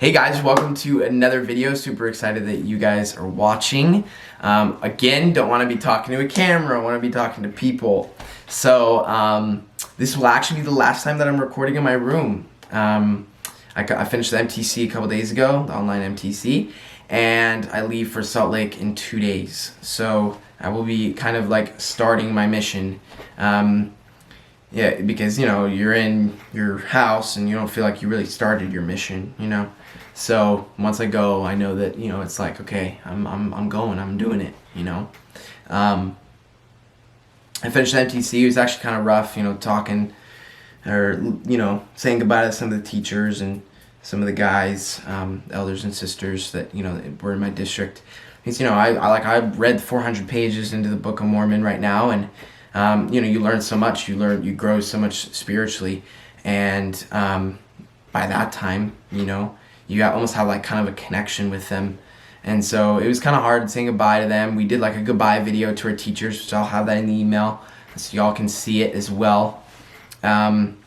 Hey guys, welcome to another video. Super excited that you guys are watching. Again, don't want to be talking to a camera, I want to be talking to people. So this will actually be the last time that I'm recording in my room. I finished the MTC a couple days ago, the online MTC, and I leave for Salt Lake in 2 days. So I will be kind of like starting my mission. Yeah, because you're in your house and you don't feel like you really started your mission, So once I go, I know that it's like, okay, I'm going, I'm doing it, I finished the MTC. It was actually kind of rough, talking or saying goodbye to some of the teachers and some of the guys, elders and sisters that that were in my district. Because I read 400 pages into the Book of Mormon right now, and you learn so much, you grow so much spiritually, and by that time, you almost have like kind of a connection with them. And so it was kind of hard saying goodbye to them. We did like a goodbye video to our teachers, which I'll have that in the email so y'all can see it as well. But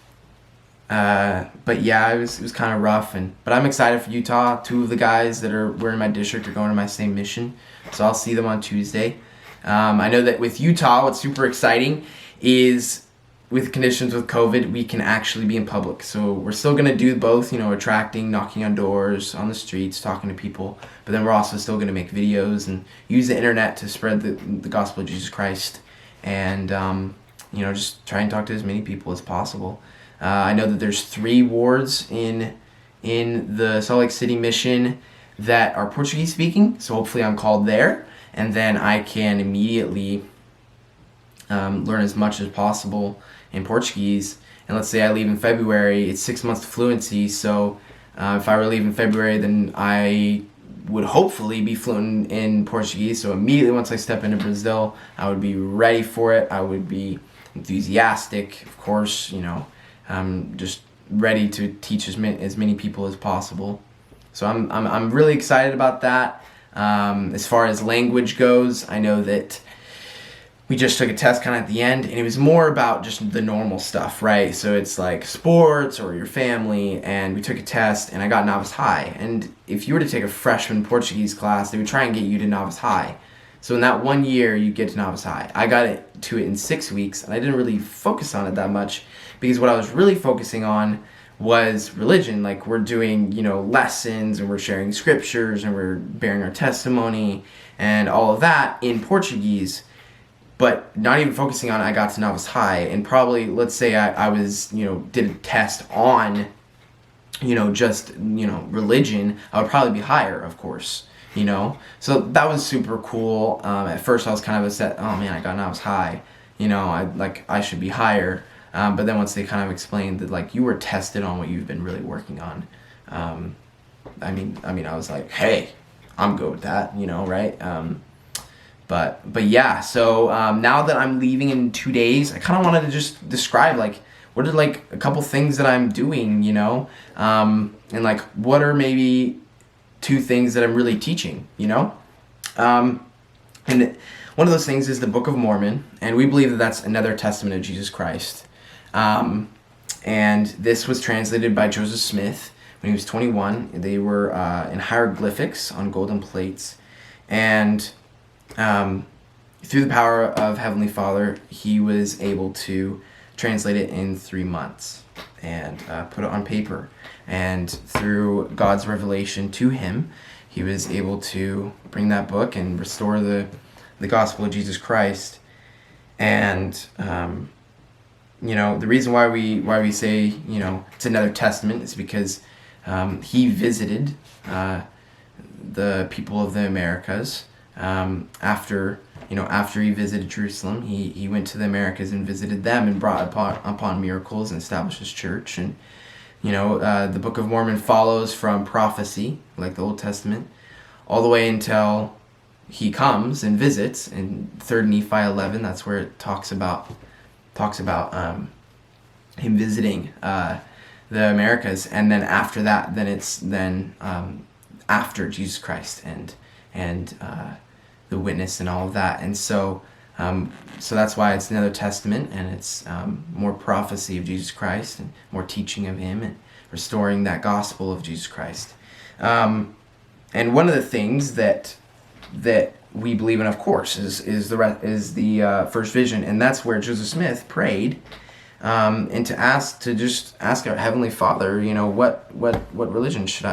yeah, it was kind of rough, but I'm excited for Utah. Two of the guys that were in my district are going to my same mission, so I'll see them on Tuesday. I know that with Utah, what's super exciting is with conditions with COVID, we can actually be in public. So we're still going to do both, attracting, knocking on doors, on the streets, talking to people. But then we're also still going to make videos and use the internet to spread the gospel of Jesus Christ. And, just try and talk to as many people as possible. I know that there's 3 wards in the Salt Lake City mission that are Portuguese speaking. So hopefully I'm called there. And then I can immediately learn as much as possible in Portuguese. And let's say I leave in February, it's 6 months to fluency. So if I were to leave in February, then I would hopefully be fluent in Portuguese. So immediately once I step into Brazil, I would be ready for it. I would be enthusiastic, of course, just ready to teach as many people as possible. So I'm really excited about that. As far as language goes, I know that we just took a test kind of at the end, and it was more about just the normal stuff, right? So it's like sports or your family, and we took a test, and I got Novice High. And if you were to take a freshman Portuguese class, they would try and get you to Novice High. So in that 1 year, you get to Novice High. I got to it in 6 weeks, and I didn't really focus on it that much, because what I was really focusing on was religion. Like, we're doing, lessons, and we're sharing scriptures, and we're bearing our testimony, and all of that in Portuguese. But not even focusing on it, I got to Novice High, and probably, let's say I was, did a test on, just, religion, I would probably be higher, of course, So that was super cool. At first I was kind of upset, oh man, I got Novice High, I should be higher. But then once they kind of explained that, like, you were tested on what you've been really working on, I was like, hey, I'm good with that, right? But yeah, so now that I'm leaving in 2 days, I kind of wanted to just describe, like, what are, like, a couple things that I'm doing, and, like, what are maybe 2 things that I'm really teaching, And one of those things is the Book of Mormon, and we believe that that's another testament of Jesus Christ. And this was translated by Joseph Smith when he was 21. They were in hieroglyphics on golden plates, and through the power of Heavenly Father, he was able to translate it in 3 months and put it on paper. And through God's revelation to him, he was able to bring that book and restore the gospel of Jesus Christ. And the reason why we say it's another testament is because he visited the people of the Americas. After he visited Jerusalem, he went to the Americas and visited them and brought upon miracles and established his church. And the Book of Mormon follows from prophecy, like the Old Testament, all the way until he comes and visits in 3 Nephi 11. That's where it talks about him visiting the Americas, and then after that, then it's after Jesus Christ and the witness and all of that. And so that's why it's another testament, and it's more prophecy of Jesus Christ and more teaching of him and restoring that gospel of Jesus Christ. And one of the things that we believe in, of course, is the first vision, and that's where Joseph Smith prayed, and to ask our Heavenly Father, what religion should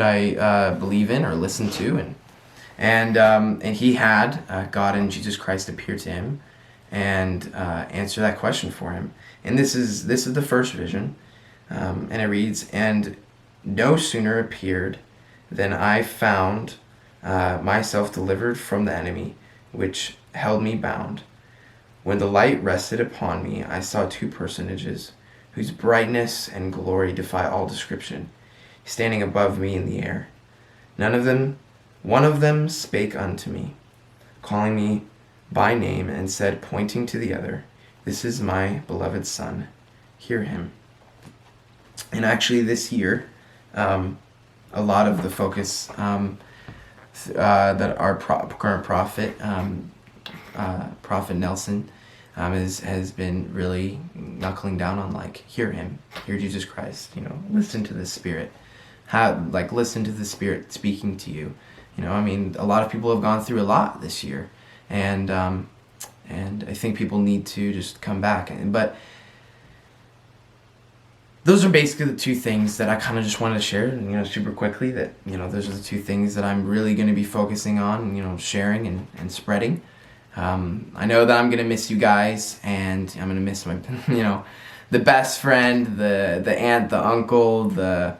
I believe in or listen to, and he had God and Jesus Christ appear to him and answer that question for him. And this is the first vision, and it reads, "And no sooner appeared than I found myself delivered from the enemy, which held me bound. When the light rested upon me, I saw two personages, whose brightness and glory defy all description, standing above me in the air. One of them spake unto me, calling me by name, and said, pointing to the other, This is my beloved Son, hear him." And actually this year, a lot of the focus that our current prophet, Prophet Nelson, has been really knuckling down on, hear him, hear Jesus Christ, listen to the Spirit, listen to the Spirit speaking to you. A lot of people have gone through a lot this year, and I think people need to just come back. But those are basically the two things that I kind of just wanted to share, super quickly, that, those are the two things that I'm really going to be focusing on, sharing and spreading. I know that I'm going to miss you guys, and I'm going to miss my, the best friend, the aunt, the uncle, the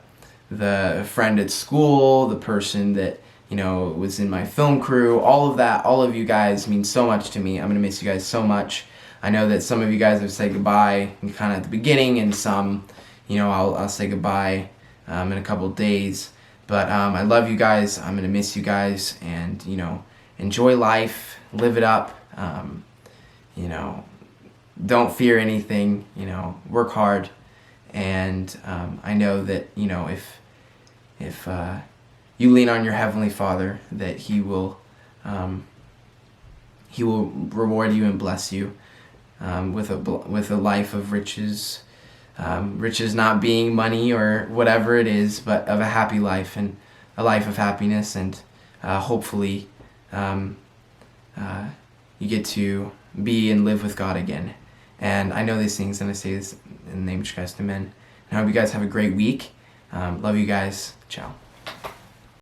friend at school, the person that, was in my film crew. All of that, all of you guys mean so much to me. I'm going to miss you guys so much. I know that some of you guys have said goodbye kind of at the beginning, and some, I'll say goodbye in a couple of days. But I love you guys. I'm going to miss you guys, and, enjoy life, live it up, don't fear anything, work hard. And I know that, if you lean on your Heavenly Father, that He will reward you and bless you with a life of riches. Riches not being money or whatever it is, but of a happy life and a life of happiness, and hopefully you get to be and live with God again. And I know these things, and I say this in the name of Jesus Christ, amen. And I hope you guys have a great week. Love you guys. Ciao.